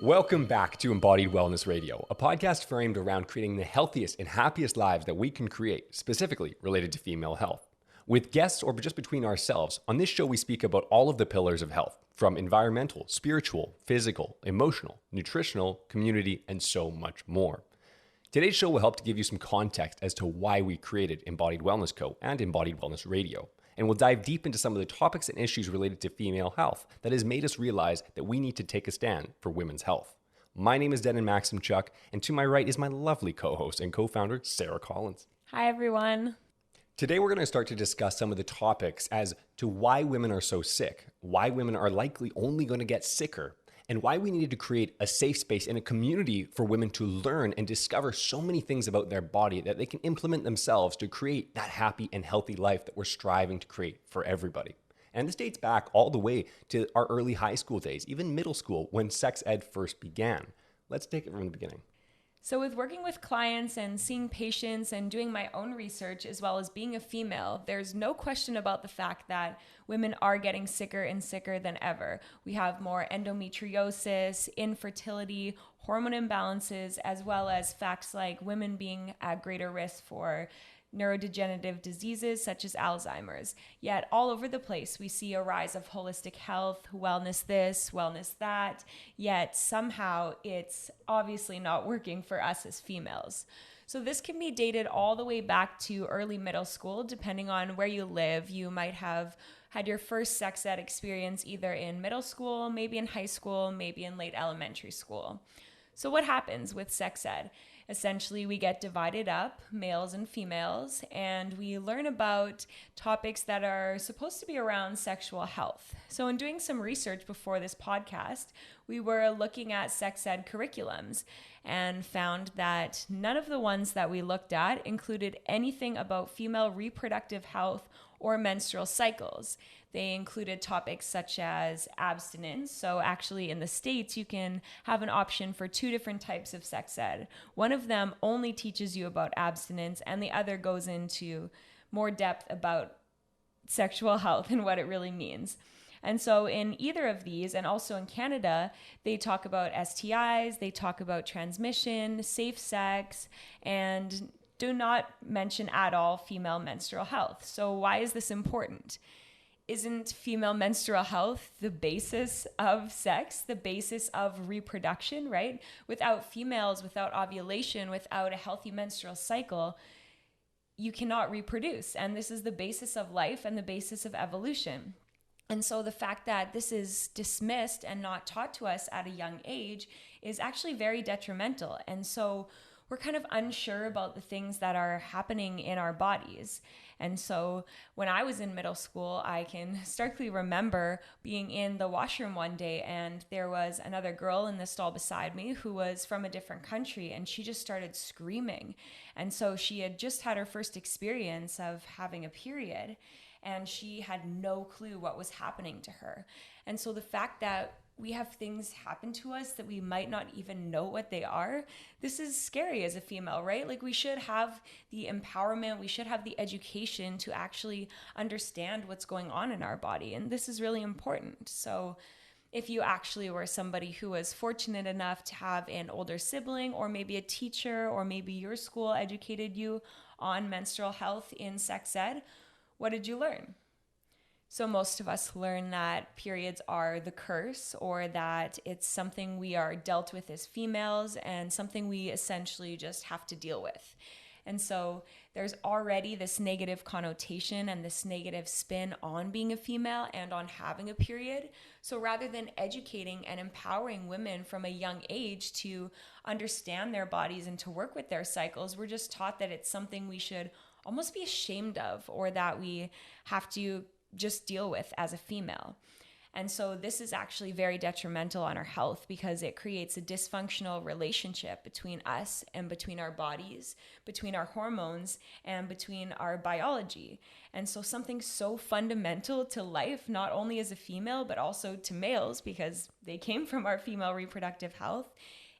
Welcome back to Embodied Wellness Radio, a podcast framed around creating the healthiest and happiest lives that we can create, specifically related to female health. With guests or just between ourselves, on this show we speak about all of the pillars of health, from environmental, spiritual, physical, emotional, nutritional, community, and so much more. Today's show will help to give you some context as to why we created Embodied Wellness Co. and Embodied Wellness Radio. And we'll dive deep into some of the topics and issues related to female health that has made us realize that we need to take a stand for women's health. My name is Denon Maximchuk, and to my right is my lovely co-host and co-founder, Sarah Collins. Hi, everyone. Today, we're going to start to discuss some of the topics as to why women are so sick, why women are likely only going to get sicker, and why we needed to create a safe space and a community for women to learn and discover so many things about their body that they can implement themselves to create that happy and healthy life that we're striving to create for everybody. And this dates back all the way to our early high school days, even middle school, when sex ed first began. Let's take it from the beginning. So with working with clients and seeing patients and doing my own research, as well as being a female, there's no question about the fact that women are getting sicker and sicker than ever. We have more endometriosis, infertility, hormone imbalances, as well as facts like women being at greater risk for neurodegenerative diseases such as Alzheimer's. Yet all over the place, we see a rise of holistic health, wellness this, wellness that, yet somehow it's obviously not working for us as females. So this can be dated all the way back to early middle school, depending on where you live. You might have had your first sex ed experience either in middle school, maybe in high school, maybe in late elementary school. So what happens with sex ed? Essentially, we get divided up, males and females, and we learn about topics that are supposed to be around sexual health. So in doing some research before this podcast, we were looking at sex ed curriculums and found that none of the ones that we looked at included anything about female reproductive health or menstrual cycles. They included topics such as abstinence. So actually in the States, you can have an option for two different types of sex ed. One of them only teaches you about abstinence, and the other goes into more depth about sexual health and what it really means. And so in either of these, and also in Canada, they talk about STIs, they talk about transmission, safe sex, and do not mention at all female menstrual health. So why is this important? Isn't female menstrual health the basis of sex, the basis of reproduction, right? Without females, without ovulation, without a healthy menstrual cycle, you cannot reproduce. And this is the basis of life and the basis of evolution. And so the fact that this is dismissed and not taught to us at a young age is actually very detrimental. And so we're kind of unsure about the things that are happening in our bodies. And so when I was in middle school, I can starkly remember being in the washroom one day, and there was another girl in the stall beside me who was from a different country, and she just started screaming. And so she had just had her first experience of having a period, and she had no clue what was happening to her. And so the fact that we have things happen to us that we might not even know what they are, this is scary as a female, right? Like, we should have the empowerment, we should have the education to actually understand what's going on in our body. And this is really important. So if you actually were somebody who was fortunate enough to have an older sibling, or maybe a teacher, or maybe your school educated you on menstrual health in sex ed, what did you learn? So most of us learn that periods are the curse, or that it's something we are dealt with as females and something we essentially just have to deal with. And so there's already this negative connotation and this negative spin on being a female and on having a period. So rather than educating and empowering women from a young age to understand their bodies and to work with their cycles, we're just taught that it's something we should almost be ashamed of, or that we have to just deal with as a female. And so this is actually very detrimental on our health, because it creates a dysfunctional relationship between us and between our bodies, between our hormones and between our biology. And so something so fundamental to life, not only as a female, but also to males, because they came from our female reproductive health,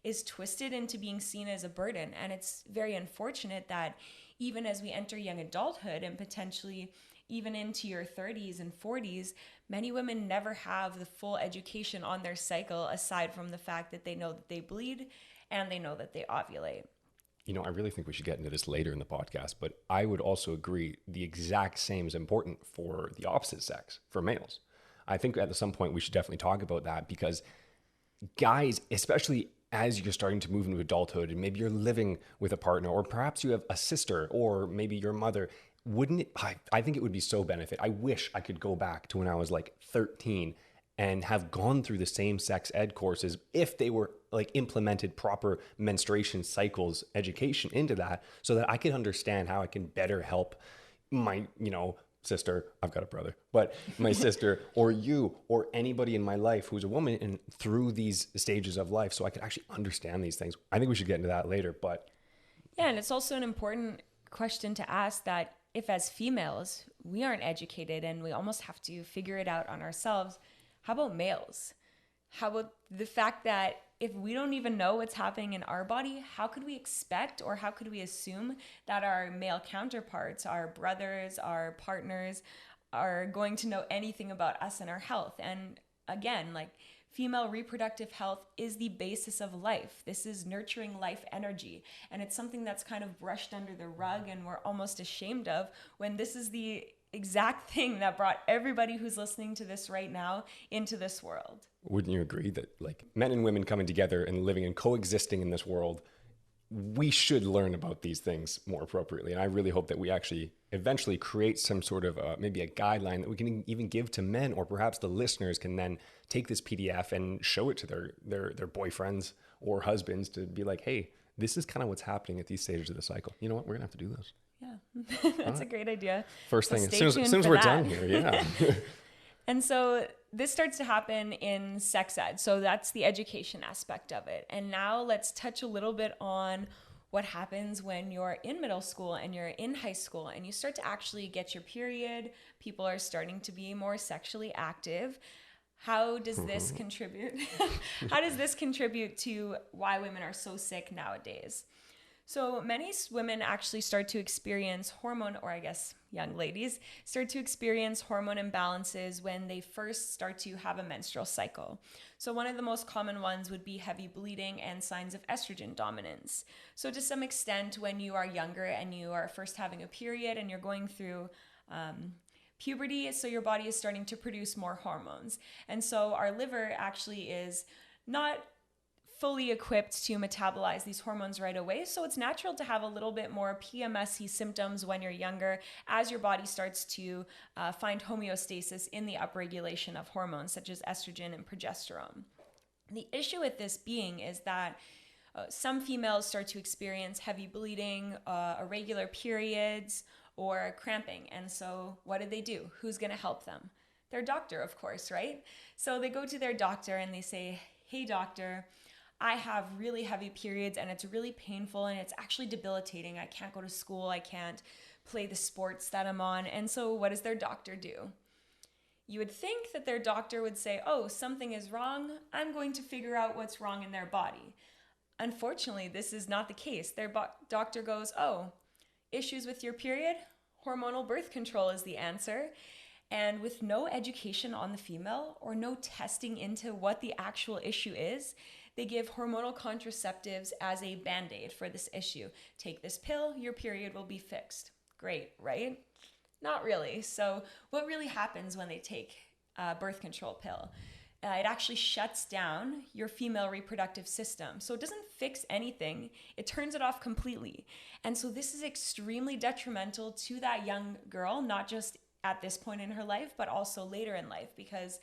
is twisted into being seen as a burden. And it's very unfortunate that even as we enter young adulthood and potentially even into your 30s and 40s, many women never have the full education on their cycle, aside from the fact that they know that they bleed and they know that they ovulate. I really think we should get into this later in the podcast, but I would also agree the exact same is important for the opposite sex, for males. I think at some point we should definitely talk about that, because guys, especially as you're starting to move into adulthood and maybe you're living with a partner, or perhaps you have a sister or maybe your mother, wouldn't it, I think it would be so benefit. I wish I could go back to when I was like 13 and have gone through the same sex ed courses if they were like implemented proper menstruation cycles education into that, so that I could understand how I can better help my, sister, I've got a brother, but my sister or you or anybody in my life who's a woman and through these stages of life, so I could actually understand these things. I think we should get into that later, but. Yeah, and it's also an important question to ask, that if as females, we aren't educated and we almost have to figure it out on ourselves, how about males? How about the fact that if we don't even know what's happening in our body, how could we expect, or how could we assume that our male counterparts, our brothers, our partners, are going to know anything about us and our health? And again, like, female reproductive health is the basis of life. This is nurturing life energy. And it's something that's kind of brushed under the rug and we're almost ashamed of, when this is the exact thing that brought everybody who's listening to this right now into this world. Wouldn't you agree that like men and women coming together and living and coexisting in this world, we should learn about these things more appropriately? And I really hope that we actually eventually create some sort of maybe a guideline that we can even give to men, or perhaps the listeners can then take this PDF and show it to their boyfriends or husbands to be like, hey, this is kind of what's happening at these stages of the cycle. You know what? We're gonna have to do this. Yeah, that's a great idea. First thing, as soon as we're done here, yeah. And so this starts to happen in sex ed. So that's the education aspect of it. And now let's touch a little bit on what happens when you're in middle school and you're in high school and you start to actually get your period. People are starting to be more sexually active. How does this contribute? How does this contribute to why women are so sick nowadays? So many women actually start to experience hormone, or I guess young ladies start to experience hormone imbalances when they first start to have a menstrual cycle. So one of the most common ones would be heavy bleeding and signs of estrogen dominance. So to some extent, when you are younger and you are first having a period and you're going through puberty, so your body is starting to produce more hormones. And so our liver actually is not fully equipped to metabolize these hormones right away. So it's natural to have a little bit more PMSy symptoms when you're younger, as your body starts to find homeostasis in the upregulation of hormones such as estrogen and progesterone. The issue with this being is that some females start to experience heavy bleeding, irregular periods, or cramping. And so what do? Who's going to help them? Their doctor, of course, right? So they go to their doctor and they say, hey, doctor, I have really heavy periods and it's really painful and it's actually debilitating. I can't go to school. I can't play the sports that I'm on. And so what does their doctor do? You would think that their doctor would say, oh, something is wrong. I'm going to figure out what's wrong in their body. Unfortunately, this is not the case. Their doctor goes, oh, issues with your period? Hormonal birth control is the answer. And with no education on the female or no testing into what the actual issue is, they give hormonal contraceptives as a band-aid for this issue. Take this pill, your period will be fixed. Great, right? Not really. So what really happens when they take a birth control pill? It actually shuts down your female reproductive system. So it doesn't fix anything. It turns it off completely. And so this is extremely detrimental to that young girl, not just at this point in her life, but also later in life, because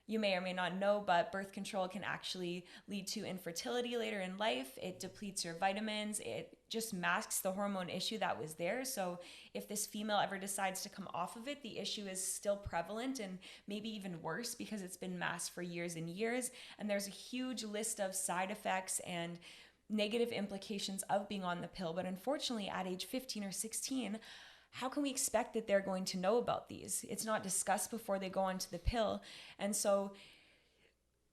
you may or may not know, but birth control can actually lead to infertility later in life. It depletes your vitamins. It just masks the hormone issue that was there. So if this female ever decides to come off of it, the issue is still prevalent and maybe even worse because it's been masked for years and years. And there's a huge list of side effects and negative implications of being on the pill. But unfortunately, at age 15 or 16, how can we expect that they're going to know about these? It's not discussed before they go onto the pill. And so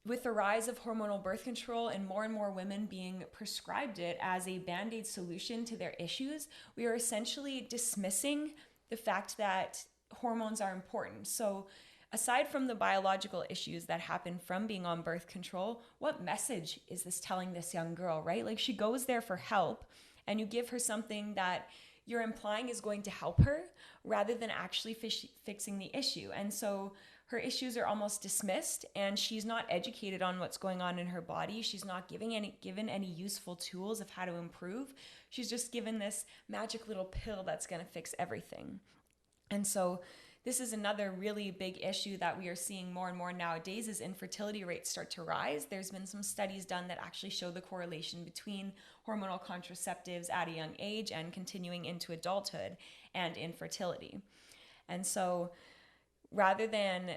with the rise of hormonal birth control and more women being prescribed it as a band-aid solution to their issues, we are essentially dismissing the fact that hormones are important. So aside from the biological issues that happen from being on birth control, what message is this telling this young girl, right? Like, she goes there for help and you give her something that you're implying is going to help her rather than actually fixing the issue. And so her issues are almost dismissed, and she's not educated on what's going on in her body. She's not given any useful tools of how to improve. She's just given this magic little pill that's going to fix everything. And so this is another really big issue that we are seeing more and more nowadays as infertility rates start to rise. There's been some studies done that actually show the correlation between hormonal contraceptives at a young age and continuing into adulthood and infertility. And so rather than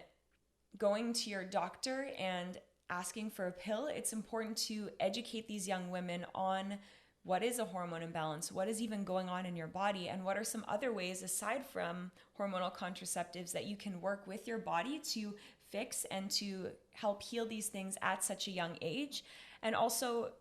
going to your doctor and asking for a pill, it's important to educate these young women on what is a hormone imbalance, what is even going on in your body, and what are some other ways aside from hormonal contraceptives that you can work with your body to fix and to help heal these things at such a young age. And also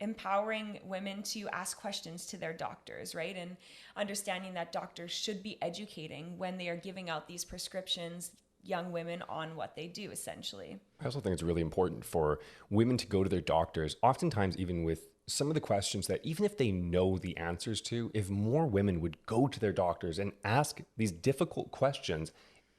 empowering women to ask questions to their doctors, right? And understanding that doctors should be educating when they are giving out these prescriptions, young women, on what they do, essentially. I also think it's really important for women to go to their doctors, oftentimes even with some of the questions that even if they know the answers to, if more women would go to their doctors and ask these difficult questions,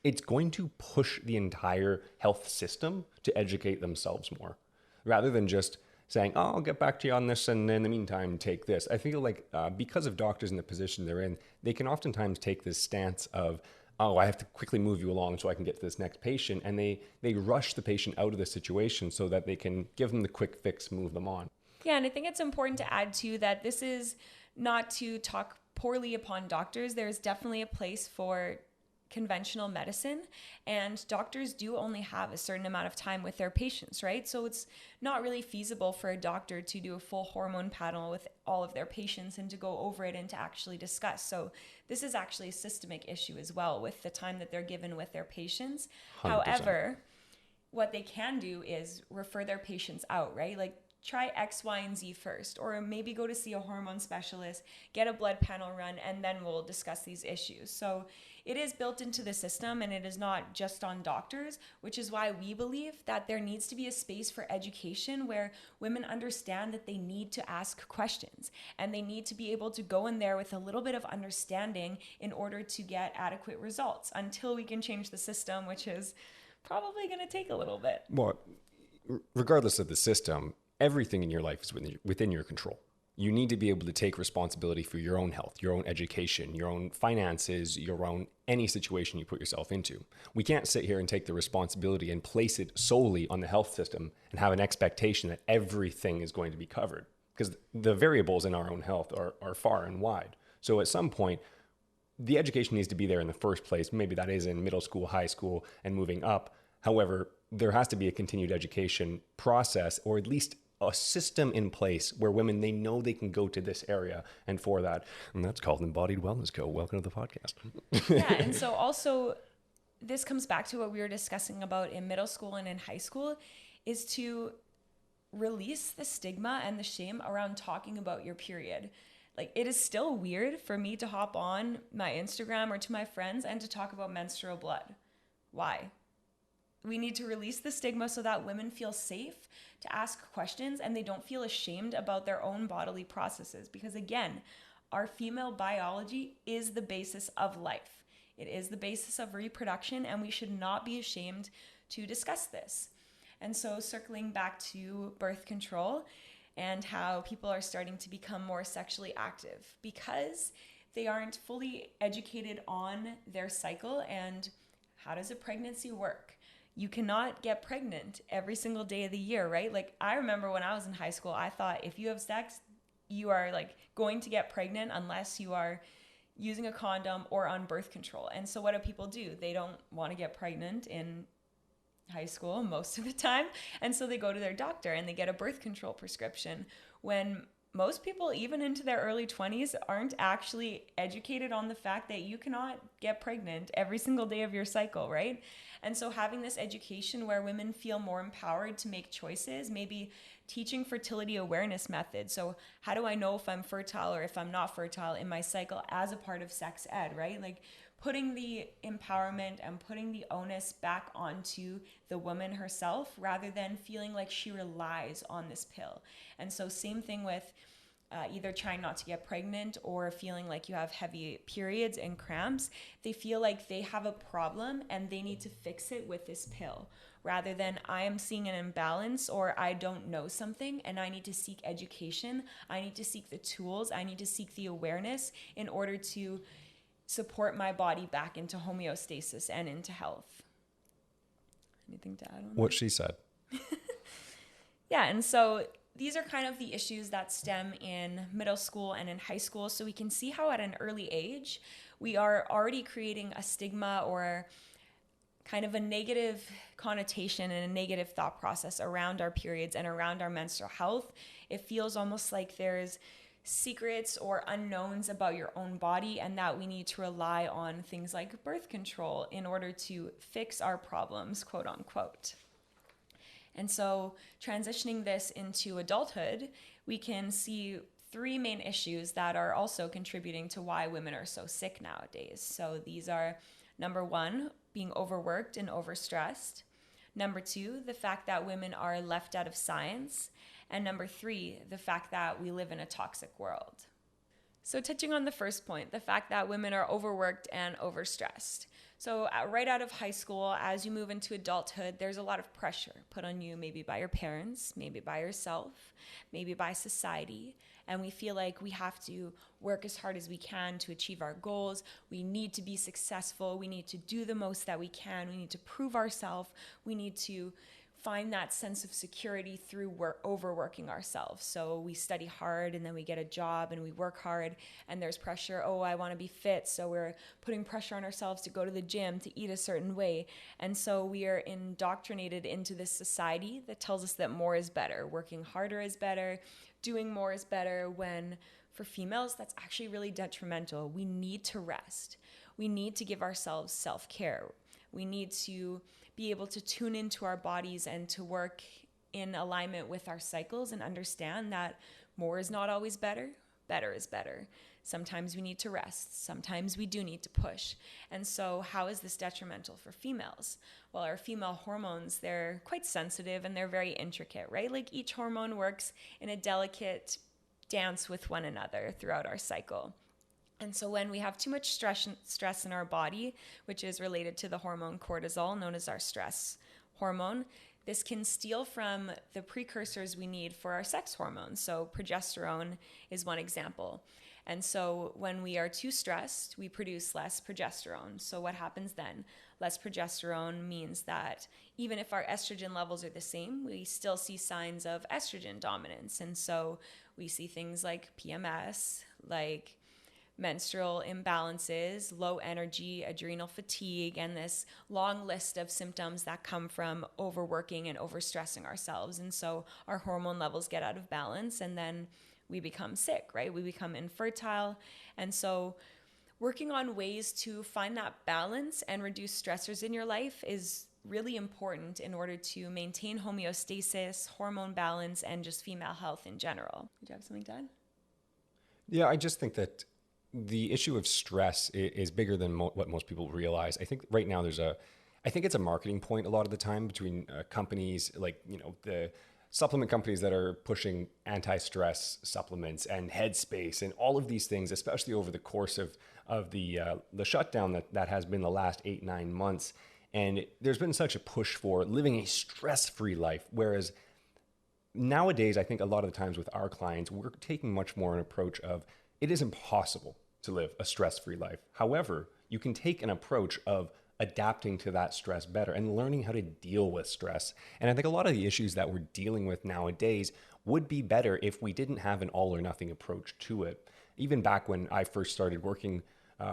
it's going to push the entire health system to educate themselves more, rather than just saying, oh, I'll get back to you on this, and in the meantime, take this. I feel like because of doctors in the position they're in, they can oftentimes take this stance of, oh, I have to quickly move you along so I can get to this next patient. And they rush the patient out of the situation so that they can give them the quick fix, move them on. Yeah, and I think it's important to add too that this is not to talk poorly upon doctors. There's definitely a place for conventional medicine, and doctors do only have a certain amount of time with their patients, right? So it's not really feasible for a doctor to do a full hormone panel with all of their patients and to go over it and to actually discuss. So this is actually a systemic issue as well with the time that they're given with their patients. 100%. However, what they can do is refer their patients out, right? Like, try X, Y, and Z first, or maybe go to see a hormone specialist, get a blood panel run, and then we'll discuss these issues. So it is built into the system, and it is not just on doctors, which is why we believe that there needs to be a space for education where women understand that they need to ask questions, and they need to be able to go in there with a little bit of understanding in order to get adequate results until we can change the system, which is probably going to take a little bit. Well, regardless of the system, everything in your life is within your control. You need to be able to take responsibility for your own health, your own education, your own finances, your own any situation you put yourself into. We can't sit here and take the responsibility and place it solely on the health system and have an expectation that everything is going to be covered, because the variables in our own health are far and wide. So at some point, the education needs to be there in the first place. Maybe that is in middle school, high school, and moving up. However, there has to be a continued education process, or at least a system in place where women, they know they can go to this area and for that. And that's called Embodied Wellness Co. Welcome to the podcast. Yeah, and so also this comes back to what we were discussing about in middle school and in high school, is to release the stigma and the shame around talking about your period. Like, it is still weird for me to hop on my Instagram or to my friends and to talk about menstrual blood. Why? We need to release the stigma so that women feel safe to ask questions and they don't feel ashamed about their own bodily processes. Because again, our female biology is the basis of life. It is the basis of reproduction, and we should not be ashamed to discuss this. And so circling back to birth control and how people are starting to become more sexually active because they aren't fully educated on their cycle and how does a pregnancy work. You cannot get pregnant every single day of the year, right? Like, I remember when I was in high school, I thought if you have sex, you are like going to get pregnant unless you are using a condom or on birth control. And so what do people do? They don't want to get pregnant in high school most of the time. And so they go to their doctor and they get a birth control prescription, when most people, even into their early 20s, aren't actually educated on the fact that you cannot get pregnant every single day of your cycle, right? And so having this education where women feel more empowered to make choices, maybe teaching fertility awareness methods. So how do I know if I'm fertile or if I'm not fertile in my cycle as a part of sex ed, right? Like, putting the empowerment and putting the onus back onto the woman herself rather than feeling like she relies on this pill. And so same thing with either trying not to get pregnant or feeling like you have heavy periods and cramps. They feel like they have a problem and they need to fix it with this pill, rather than I am seeing an imbalance or I don't know something and I need to seek education. I need to seek the tools. I need to seek the awareness in order to support my body back into homeostasis and into health. Anything to add on What she said. Yeah, and so these are kind of the issues that stem in middle school and in high school. So we can see how at an early age, we are already creating a stigma or kind of a negative connotation and a negative thought process around our periods and around our menstrual health. It feels almost like there's secrets or unknowns about your own body and that we need to rely on things like birth control in order to fix our problems, quote unquote. And so transitioning this into adulthood, we can see three main issues that are also contributing to why women are so sick nowadays. So these are, number one, being overworked and overstressed. Number two, the fact that women are left out of science. And number three, the fact that we live in a toxic world. So touching on the first point, the fact that women are overworked and overstressed. So right out of high school, as you move into adulthood, there's a lot of pressure put on you, maybe by your parents, maybe by yourself, maybe by society. And we feel like we have to work as hard as we can to achieve our goals. We need to be successful. We need to do the most that we can. We need to prove ourselves. We need to find that sense of security through overworking ourselves. So we study hard and then we get a job and we work hard and there's pressure. Oh, I want to be fit. So we're putting pressure on ourselves to go to the gym, to eat a certain way. And so we are indoctrinated into this society that tells us that more is better. Working harder is better. Doing more is better, when for females, that's actually really detrimental. We need to rest. We need to give ourselves self-care. We need to be able to tune into our bodies and to work in alignment with our cycles and understand that more is not always better. Better is better. Sometimes we need to rest. Sometimes we do need to push. And so how is this detrimental for females? Well, our female hormones, they're quite sensitive and they're very intricate, right? Like each hormone works in a delicate dance with one another throughout our cycle. And so when we have too much stress in our body, which is related to the hormone cortisol, known as our stress hormone, this can steal from the precursors we need for our sex hormones. So progesterone is one example. And so when we are too stressed, we produce less progesterone. So what happens then? Less progesterone means that even if our estrogen levels are the same, we still see signs of estrogen dominance. And so we see things like PMS, like menstrual imbalances, low energy, adrenal fatigue, and this long list of symptoms that come from overworking and overstressing ourselves. And so our hormone levels get out of balance and then we become sick, right? We become infertile. And so working on ways to find that balance and reduce stressors in your life is really important in order to maintain homeostasis, hormone balance, and just female health in general. Did you have something to add? Yeah, I just think that the issue of stress is bigger than what most people realize. I think right now I think it's a marketing point a lot of the time between companies like, the supplement companies that are pushing anti-stress supplements and Headspace and all of these things, especially over the course of the shutdown that has been the last 8-9 months. And there's been such a push for living a stress-free life, whereas nowadays, I think a lot of the times with our clients, we're taking much more an approach of it is impossible to live a stress-free life. However, you can take an approach of adapting to that stress better and learning how to deal with stress. And I think a lot of the issues that we're dealing with nowadays would be better if we didn't have an all or nothing approach to it. Even back when I first started working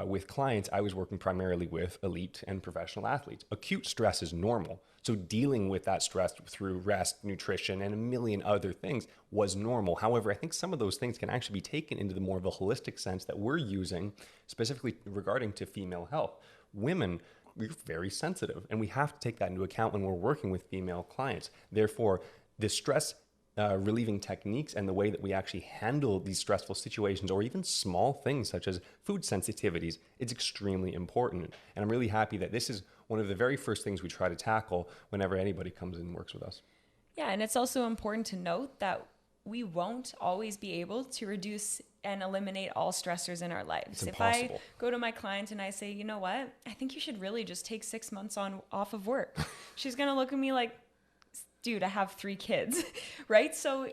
with clients, I was working primarily with elite and professional athletes. Acute stress is normal. So dealing with that stress through rest, nutrition, and a million other things was normal. However, I think some of those things can actually be taken into the more of a holistic sense that we're using specifically regarding to female health. Women, we're very sensitive, and we have to take that into account when we're working with female clients. Therefore, the stress relieving techniques and the way that we actually handle these stressful situations, or even small things such as food sensitivities, it's extremely important. And I'm really happy that this is one of the very first things we try to tackle whenever anybody comes in and works with us. Yeah, and it's also important to note that we won't always be able to reduce and eliminate all stressors in our lives. It's impossible. If I go to my client and I say, you know what, I think you should really just take 6 months off of work. She's going to look at me like, dude, I have 3 kids, right? So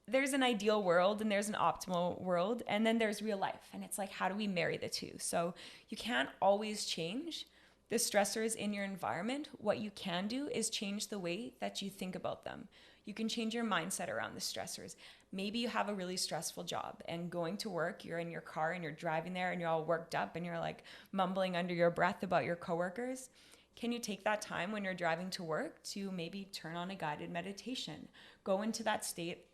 there's an ideal world and there's an optimal world, and then there's real life. And it's like, how do we marry the two? So you can't always change the stressors in your environment. What you can do is change the way that you think about them. You can change your mindset around the stressors. Maybe you have a really stressful job, and going to work, you're in your car and you're driving there and you're all worked up and you're like mumbling under your breath about your coworkers. Can you take that time when you're driving to work to maybe turn on a guided meditation, go into that state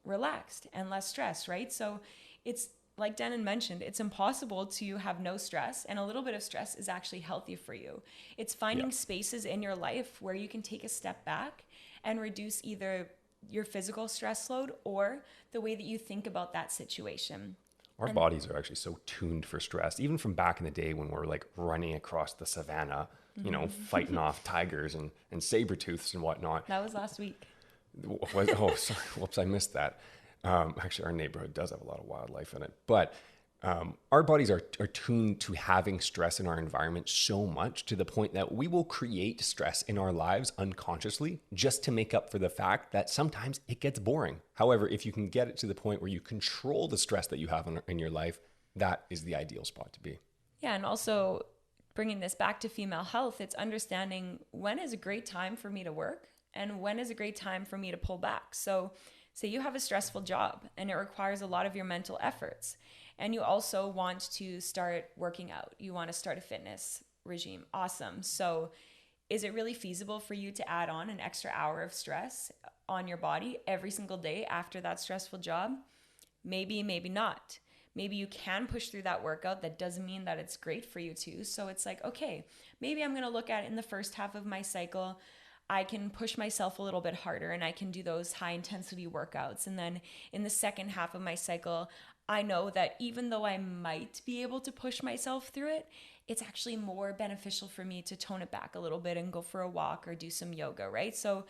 relaxed and less stressed, right? So it's like Denon mentioned, it's impossible to have no stress, and a little bit of stress is actually healthy for you. It's finding spaces in your life where you can take a step back and reduce either your physical stress load or the way that you think about that situation. Our bodies are actually so tuned for stress, even from back in the day when we're like running across the savannah, you know, fighting off tigers and saber-tooths and whatnot. That was last week. Oh, sorry. Whoops, I missed that. Actually, our neighborhood does have a lot of wildlife in it. But our bodies are tuned to having stress in our environment so much to the point that we will create stress in our lives unconsciously just to make up for the fact that sometimes it gets boring. However, if you can get it to the point where you control the stress that you have in your life, that is the ideal spot to be. Yeah, and also bringing this back to female health, it's understanding when is a great time for me to work and when is a great time for me to pull back. So say you have a stressful job and it requires a lot of your mental efforts, and you also want to start working out. You want to start a fitness regime. Awesome. So is it really feasible for you to add on an extra hour of stress on your body every single day after that stressful job? Maybe, maybe not. Maybe you can push through that workout. That doesn't mean that it's great for you too. So it's like, okay, maybe I'm going to look at it in the first half of my cycle. I can push myself a little bit harder and I can do those high intensity workouts. And then in the second half of my cycle, I know that even though I might be able to push myself through it, it's actually more beneficial for me to tone it back a little bit and go for a walk or do some yoga, right? So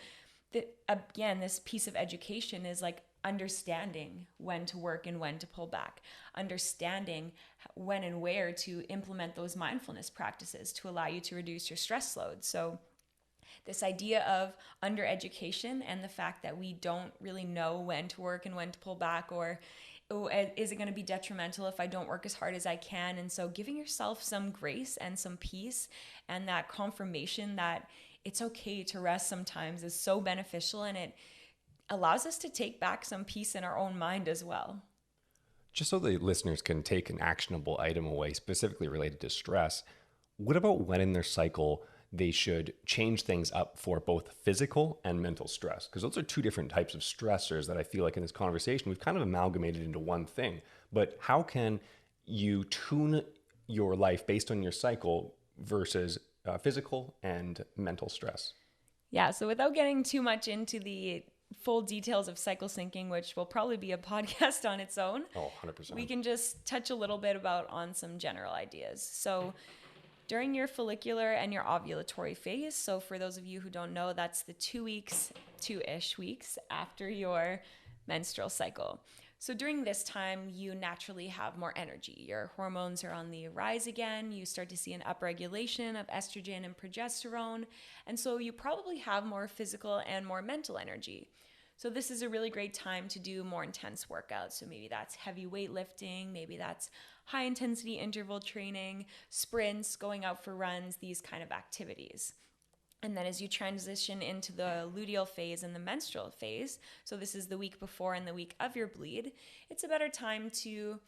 again, this piece of education is like understanding when to work and when to pull back, understanding when and where to implement those mindfulness practices to allow you to reduce your stress load. So this idea of undereducation and the fact that we don't really know when to work and when to pull back, or is it going to be detrimental if I don't work as hard as I can? And so giving yourself some grace and some peace and that confirmation that it's okay to rest sometimes is so beneficial, and it allows us to take back some peace in our own mind as well. Just so the listeners can take an actionable item away specifically related to stress, what about when in their cycle they should change things up for both physical and mental stress? Because those are two different types of stressors that I feel like in this conversation we've kind of amalgamated into one thing. But how can you tune your life based on your cycle versus physical and mental stress? Yeah, so without getting too much into the full details of cycle syncing, which will probably be a podcast on its own. Oh, 100%. We can just touch a little bit on some general ideas. So during your follicular and your ovulatory phase, so for those of you who don't know, that's the 2-ish weeks after your menstrual cycle. So during this time, you naturally have more energy. Your hormones are on the rise again. You start to see an upregulation of estrogen and progesterone. And so you probably have more physical and more mental energy. So this is a really great time to do more intense workouts. So maybe that's heavy weightlifting, maybe that's high intensity interval training, sprints, going out for runs, these kind of activities. And then as you transition into the luteal phase and the menstrual phase, so this is the week before and the week of your bleed, it's a better time to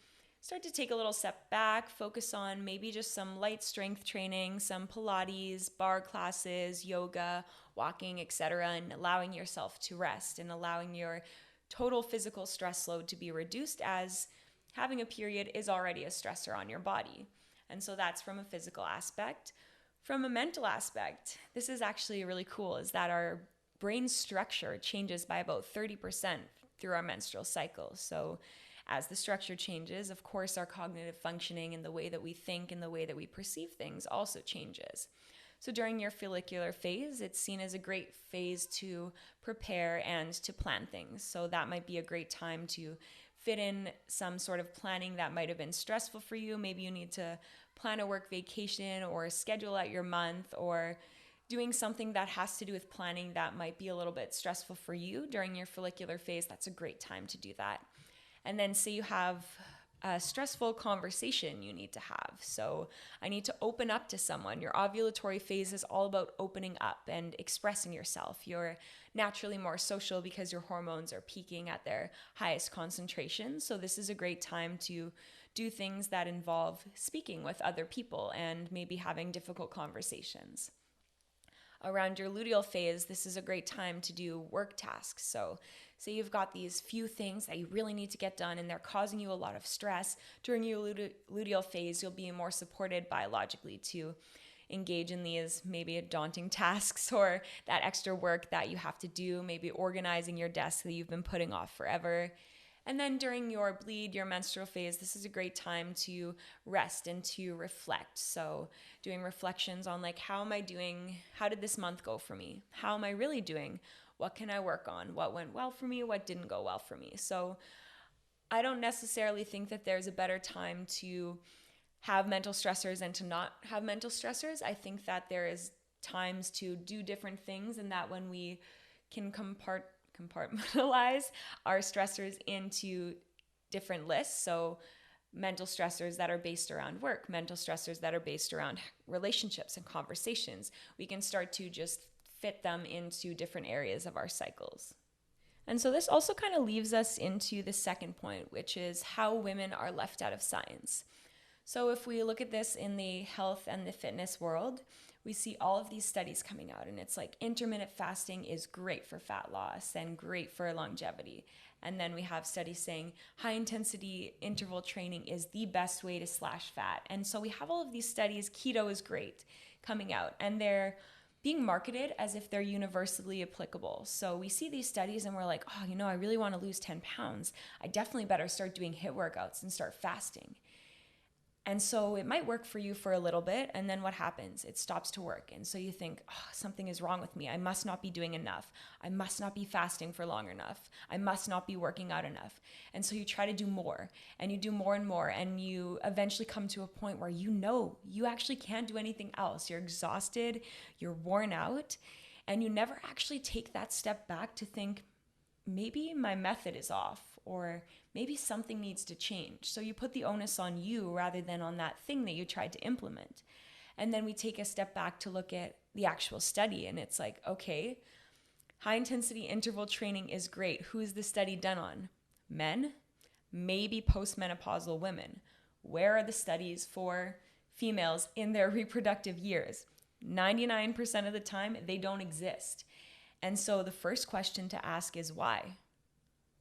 start to take a little step back, focus on maybe just some light strength training, some Pilates, bar classes, yoga, walking, etc., and allowing yourself to rest and allowing your total physical stress load to be reduced, as having a period is already a stressor on your body. And so that's from a physical aspect. From a mental aspect, this is actually really cool, is that our brain structure changes by about 30% through our menstrual cycle. So as the structure changes, of course, our cognitive functioning and the way that we think and the way that we perceive things also changes. So during your follicular phase, it's seen as a great phase to prepare and to plan things. So that might be a great time to fit in some sort of planning that might have been stressful for you. Maybe you need to plan a work vacation or schedule out your month, or doing something that has to do with planning that might be a little bit stressful for you during your follicular phase. That's a great time to do that. And then say you have a stressful conversation you need to have. So I need to open up to someone. Your ovulatory phase is all about opening up and expressing yourself. You're naturally more social because your hormones are peaking at their highest concentration. So this is a great time to do things that involve speaking with other people and maybe having difficult conversations. Around your luteal phase, this is a great time to do work tasks. So say you've got these few things that you really need to get done and they're causing you a lot of stress. During your luteal phase, you'll be more supported biologically to engage in these maybe daunting tasks or that extra work that you have to do, maybe organizing your desk that you've been putting off forever. And then during your bleed, your menstrual phase, this is a great time to rest and to reflect. So doing reflections on like, how am I doing? How did this month go for me? How am I really doing? What can I work on? What went well for me? What didn't go well for me? So I don't necessarily think that there's a better time to have mental stressors and to not have mental stressors. I think that there is times to do different things, and that when we can compartmentalize our stressors into different lists. So mental stressors that are based around work, mental stressors that are based around relationships and conversations. We can start to just fit them into different areas of our cycles. And so this also kind of leaves us into the second point, which is how women are left out of science. So if we look at this in the health and the fitness world, we see all of these studies coming out, and it's like intermittent fasting is great for fat loss and great for longevity. And then we have studies saying high intensity interval training is the best way to slash fat. And so we have all of these studies, keto is great, coming out, and they're being marketed as if they're universally applicable. So we see these studies and we're like, oh, I really want to lose 10 pounds. I definitely better start doing HIIT workouts and start fasting. And so it might work for you for a little bit, and then what happens? It stops to work. And so you think, oh, something is wrong with me. I must not be doing enough. I must not be fasting for long enough. I must not be working out enough. And so you try to do more, and you do more and more, and you eventually come to a point where you actually can't do anything else. You're exhausted, you're worn out, and you never actually take that step back to think, maybe my method is off, or maybe something needs to change. So you put the onus on you rather than on that thing that you tried to implement. And then we take a step back to look at the actual study, and it's like, okay, high intensity interval training is great. Who is the study done on? Men? Maybe postmenopausal women. Where are the studies for females in their reproductive years? 99% of the time, they don't exist. And so the first question to ask is why?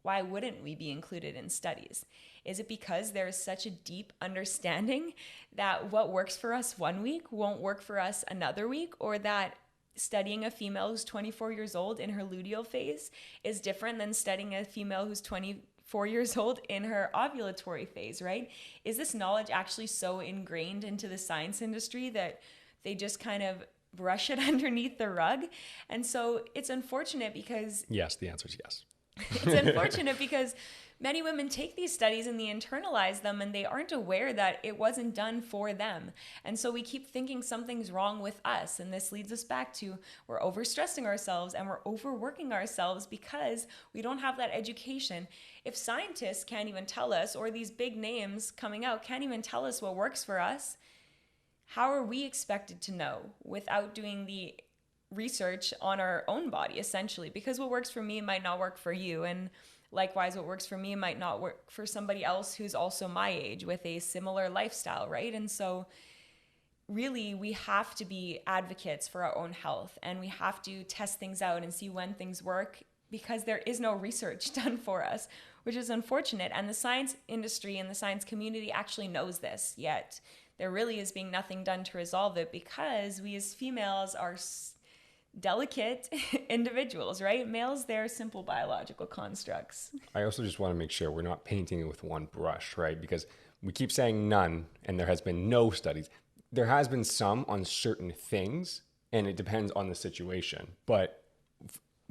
Why wouldn't we be included in studies? Is it because there is such a deep understanding that what works for us one week won't work for us another week, or that studying a female who's 24 years old in her luteal phase is different than studying a female who's 24 years old in her ovulatory phase, right? Is this knowledge actually so ingrained into the science industry that they just kind of brush it underneath the rug? And so it's unfortunate because... Yes, the answer is yes. It's unfortunate because many women take these studies and they internalize them, and they aren't aware that it wasn't done for them. And so we keep thinking something's wrong with us. And this leads us back to we're overstressing ourselves and we're overworking ourselves because we don't have that education. If scientists can't even tell us, or these big names coming out can't even tell us what works for us, how are we expected to know without doing the research on our own body, essentially? Because what works for me might not work for you, and likewise what works for me might not work for somebody else who's also my age with a similar lifestyle, right? And so really we have to be advocates for our own health, and we have to test things out and see when things work, because there is no research done for us, which is unfortunate. And the science industry and the science community actually knows this, yet there really is being nothing done to resolve it, because we as females are delicate individuals, right? Males, they're simple biological constructs. I also just want to make sure we're not painting it with one brush, right? Because we keep saying none, and there has been no studies. There has been some on certain things, and it depends on the situation. But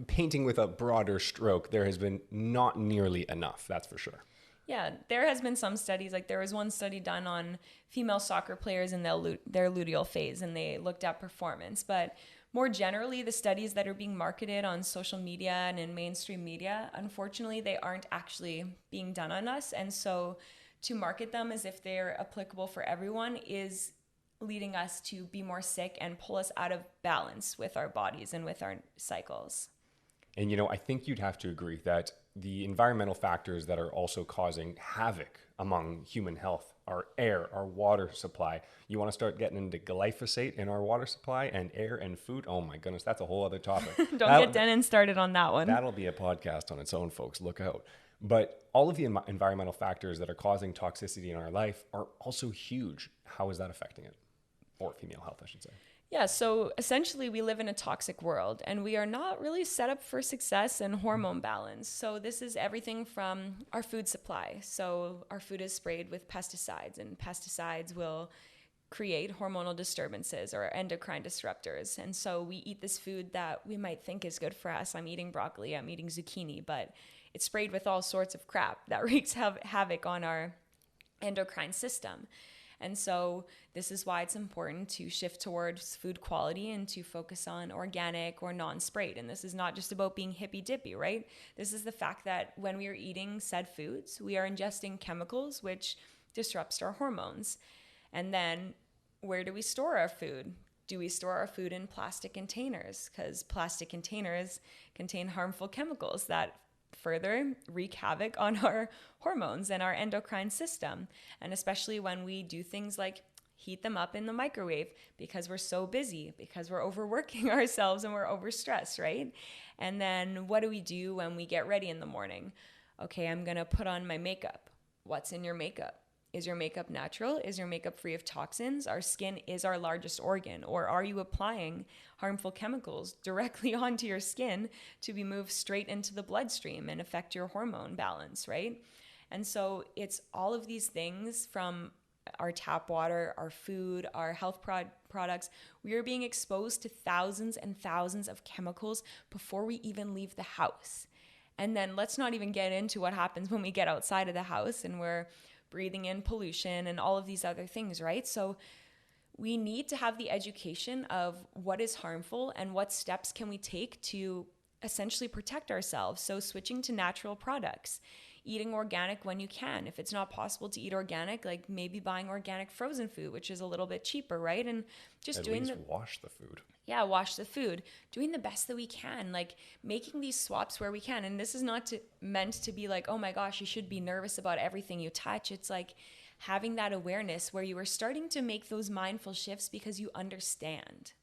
painting with a broader stroke, there has been not nearly enough, that's for sure. Yeah, there has been some studies, like there was one study done on female soccer players in their luteal phase, and they looked at performance. But more generally, the studies that are being marketed on social media and in mainstream media, unfortunately, they aren't actually being done on us. And so to market them as if they're applicable for everyone is leading us to be more sick and pull us out of balance with our bodies and with our cycles. And, I think you'd have to agree that the environmental factors that are also causing havoc among human health, our air, our water supply. You want to start getting into glyphosate in our water supply and air and food? Oh my goodness, that's a whole other topic. Don't get Denon started on that one. That'll be a podcast on its own, folks. Look out. But all of the environmental factors that are causing toxicity in our life are also huge. How is that affecting it? Or female health, I should say. Yeah, so essentially we live in a toxic world and we are not really set up for success and hormone balance. So this is everything from our food supply. So our food is sprayed with pesticides, and pesticides will create hormonal disturbances or endocrine disruptors. And so we eat this food that we might think is good for us. I'm eating broccoli, I'm eating zucchini, but it's sprayed with all sorts of crap that wreaks havoc on our endocrine system. And so this is why it's important to shift towards food quality and to focus on organic or non-sprayed. And this is not just about being hippy-dippy, right? This is the fact that when we are eating said foods, we are ingesting chemicals which disrupts our hormones. And then where do we store our food? Do we store our food in plastic containers? Because plastic containers contain harmful chemicals that further wreak havoc on our hormones and our endocrine system. And especially when we do things like heat them up in the microwave because we're so busy, because we're overworking ourselves and we're overstressed, right? And then what do we do when we get ready in the morning? Okay, I'm gonna put on my makeup. What's in your makeup? Is your makeup natural? Is your makeup free of toxins? Our skin is our largest organ. Or are you applying harmful chemicals directly onto your skin to be moved straight into the bloodstream and affect your hormone balance, right? And so it's all of these things, from our tap water, our food, our health products. We are being exposed to thousands and thousands of chemicals before we even leave the house. And then let's not even get into what happens when we get outside of the house and we're breathing in pollution and all of these other things, right? So we need to have the education of what is harmful and what steps can we take to essentially protect ourselves. So switching to natural products, eating organic when you can. If it's not possible to eat organic, like maybe buying organic frozen food, which is a little bit cheaper, right? And just at doing least wash the food. Yeah, wash the food, doing the best that we can, like making these swaps where we can. And this is not meant to be like, oh my gosh, you should be nervous about everything you touch. It's like having that awareness where you are starting to make those mindful shifts because you understand.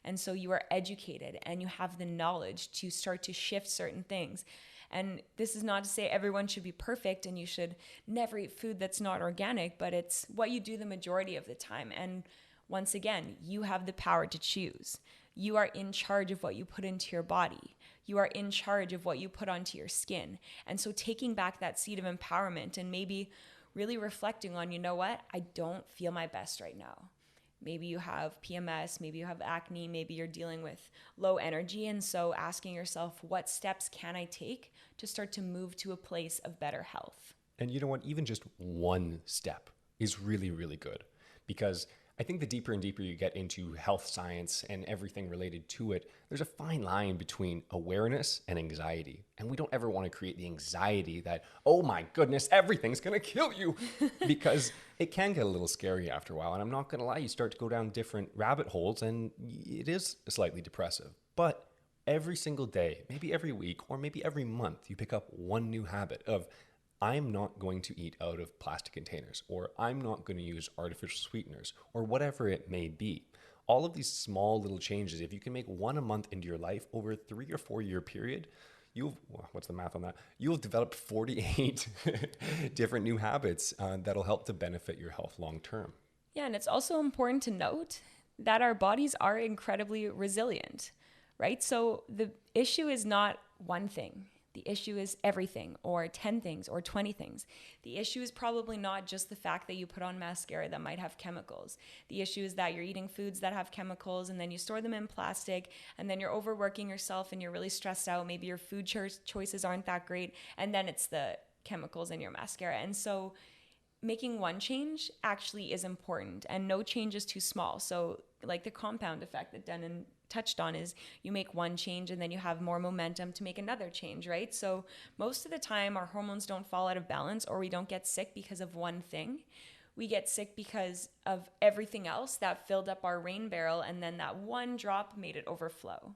And so you are educated and you have the knowledge to start to shift certain things. And this is not to say everyone should be perfect and you should never eat food that's not organic, but it's what you do the majority of the time. And once again, you have the power to choose. You are in charge of what you put into your body. You are in charge of what you put onto your skin. And so taking back that seat of empowerment and maybe really reflecting on, you know what, I don't feel my best right now. Maybe you have PMS, maybe you have acne, maybe you're dealing with low energy. And so asking yourself, what steps can I take to start to move to a place of better health? And you know what, even just one step is really, really good, because I think the deeper and deeper you get into health science and everything related to it, there's a fine line between awareness and anxiety. And we don't ever want to create the anxiety that, oh my goodness, everything's going to kill you, because it can get a little scary after a while. And I'm not going to lie, you start to go down different rabbit holes and it is slightly depressive. But every single day, maybe every week, or maybe every month, you pick up one new habit of, I'm not going to eat out of plastic containers, or I'm not going to use artificial sweeteners, or whatever it may be. All of these small little changes, if you can make one a month into your life over a 3 or 4 year period, what's the math on that? You'll develop 48 different new habits that'll help to benefit your health long term. Yeah, and it's also important to note that our bodies are incredibly resilient. right? So the issue is not one thing. The issue is everything, or 10 things, or 20 things. The issue is probably not just the fact that you put on mascara that might have chemicals. The issue is that you're eating foods that have chemicals, and then you store them in plastic, and then you're overworking yourself and you're really stressed out. Maybe your food choices aren't that great, and then it's the chemicals in your mascara. And so making one change actually is important, and no change is too small. So like the compound effect that Denon touched on is you make one change and then you have more momentum to make another change, right? So most of the time our hormones don't fall out of balance, or we don't get sick because of one thing. We get sick because of everything else that filled up our rain barrel, and then that one drop made it overflow.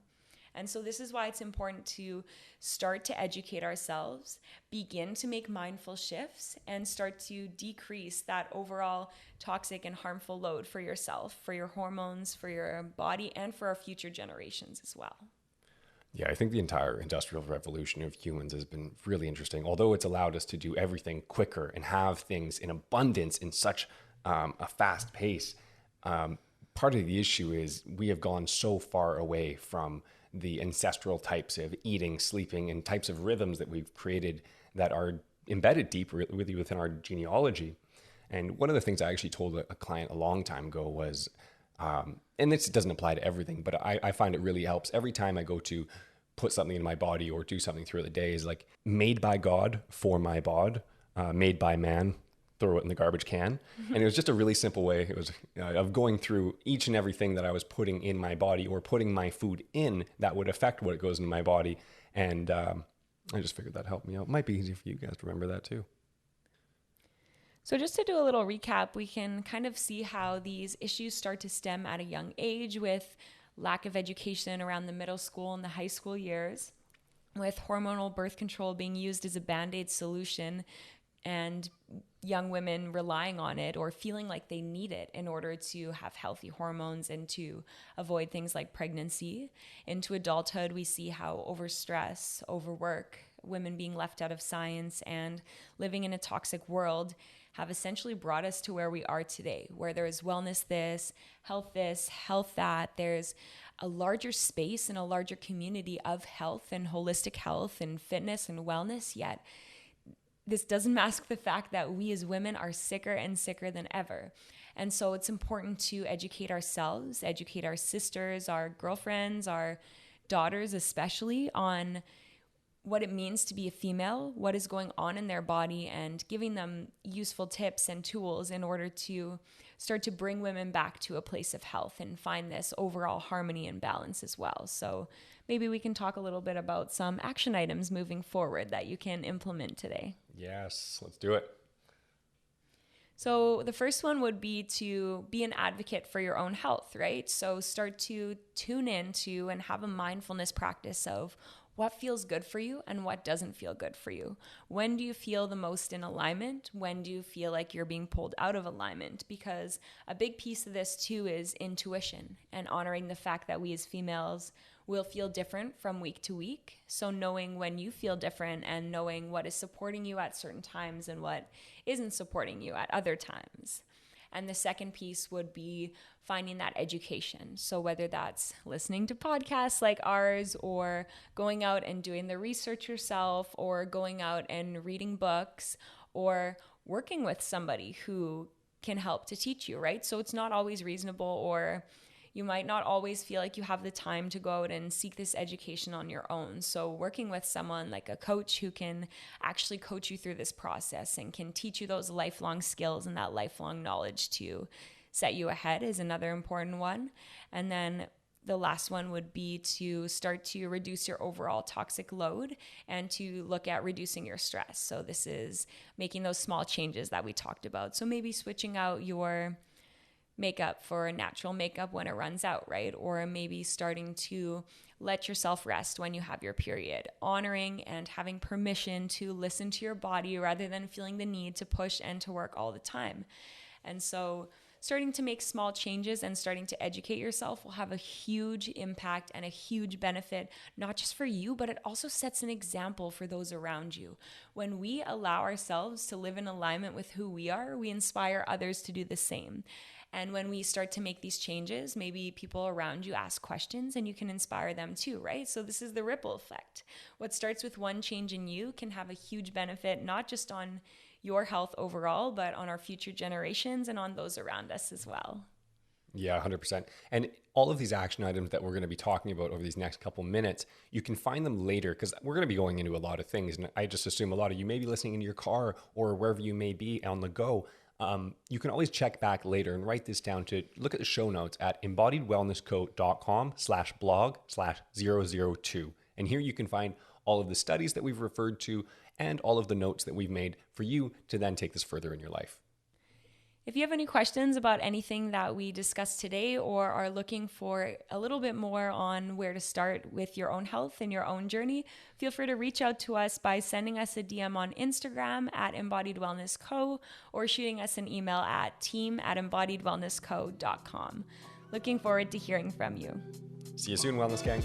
And so this is why it's important to start to educate ourselves, begin to make mindful shifts, and start to decrease that overall toxic and harmful load for yourself, for your hormones, for your body, and for our future generations as well. Yeah, I think the entire industrial revolution of humans has been really interesting. Although it's allowed us to do everything quicker and have things in abundance in such a fast pace, part of the issue is we have gone so far away from the ancestral types of eating, sleeping, and types of rhythms that we've created that are embedded deeper within our genealogy. And one of the things I actually told a client a long time ago was, and this doesn't apply to everything, but I find it really helps every time I go to put something in my body or do something throughout the day, is like, made by God for my bod, made by man, throw it in the garbage can. And it was just a really simple way. It was of going through each and everything that I was putting in my body or putting my food in that would affect what goes into my body. And I just figured that helped me out. It might be easy for you guys to remember that too. So just to do a little recap, we can kind of see how these issues start to stem at a young age, with lack of education around the middle school and the high school years, with hormonal birth control being used as a Band-Aid solution, and young women relying on it or feeling like they need it in order to have healthy hormones and to avoid things like pregnancy. Into adulthood, we see how overstress, overwork, women being left out of science, and living in a toxic world have essentially brought us to where we are today, where there is wellness this, health that. There's a larger space and a larger community of health and holistic health and fitness and wellness, yet this doesn't mask the fact that we as women are sicker and sicker than ever. And so it's important to educate ourselves, educate our sisters, our girlfriends, our daughters especially, on what it means to be a female, what is going on in their body, and giving them useful tips and tools in order to start to bring women back to a place of health and find this overall harmony and balance as well. So maybe we can talk a little bit about some action items moving forward that you can implement today. Yes, let's do it. So the first one would be to be an advocate for your own health, right? So start to tune into and have a mindfulness practice of what feels good for you and what doesn't feel good for you. When do you feel the most in alignment? When do you feel like you're being pulled out of alignment? Because a big piece of this too is intuition and honoring the fact that we as females will feel different from week to week. So knowing when you feel different and knowing what is supporting you at certain times and what isn't supporting you at other times. And the second piece would be finding that education. So whether that's listening to podcasts like ours, or going out and doing the research yourself, or going out and reading books, or working with somebody who can help to teach you, right? So it's not always reasonable, or you might not always feel like you have the time to go out and seek this education on your own. So working with someone like a coach who can actually coach you through this process and can teach you those lifelong skills and that lifelong knowledge to set you ahead is another important one. And then the last one would be to start to reduce your overall toxic load and to look at reducing your stress. So this is making those small changes that we talked about. So maybe switching out your makeup for natural makeup when it runs out, right? Or maybe starting to let yourself rest when you have your period, honoring and having permission to listen to your body rather than feeling the need to push and to work all the time. And so starting to make small changes and starting to educate yourself will have a huge impact and a huge benefit, not just for you, but it also sets an example for those around you. When we allow ourselves to live in alignment with who we are, we inspire others to do the same. And when we start to make these changes, maybe people around you ask questions and you can inspire them too, right? So this is the ripple effect. What starts with one change in you can have a huge benefit, not just on your health overall, but on our future generations and on those around us as well. Yeah, 100%. And all of these action items that we're going to be talking about over these next couple minutes, you can find them later because we're going to be going into a lot of things. And I just assume a lot of you may be listening in your car or wherever you may be on the go. You can always check back later and write this down to look at the show notes at embodiedwellnessco.com/blog/002. And here you can find all of the studies that we've referred to and all of the notes that we've made for you to then take this further in your life. If you have any questions about anything that we discussed today or are looking for a little bit more on where to start with your own health and your own journey, feel free to reach out to us by sending us a DM on Instagram at Embodied Wellness Co or shooting us an email at team@embodiedwellnessco.com. Looking forward to hearing from you. See you soon, Wellness Gang.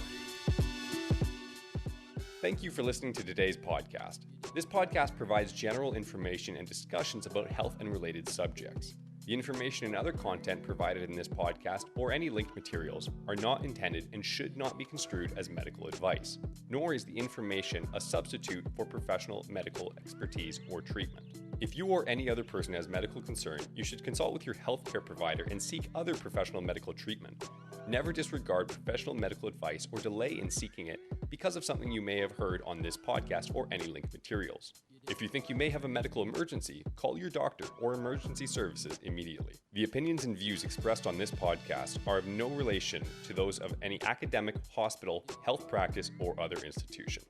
Thank you for listening to today's podcast. This podcast provides general information and discussions about health and related subjects. The information and other content provided in this podcast or any linked materials are not intended and should not be construed as medical advice, nor is the information a substitute for professional medical expertise or treatment. If you or any other person has medical concern, you should consult with your healthcare provider and seek other professional medical treatment. Never disregard professional medical advice or delay in seeking it because of something you may have heard on this podcast or any linked materials. If you think you may have a medical emergency, call your doctor or emergency services immediately. The opinions and views expressed on this podcast are of no relation to those of any academic, hospital, health practice, or other institution.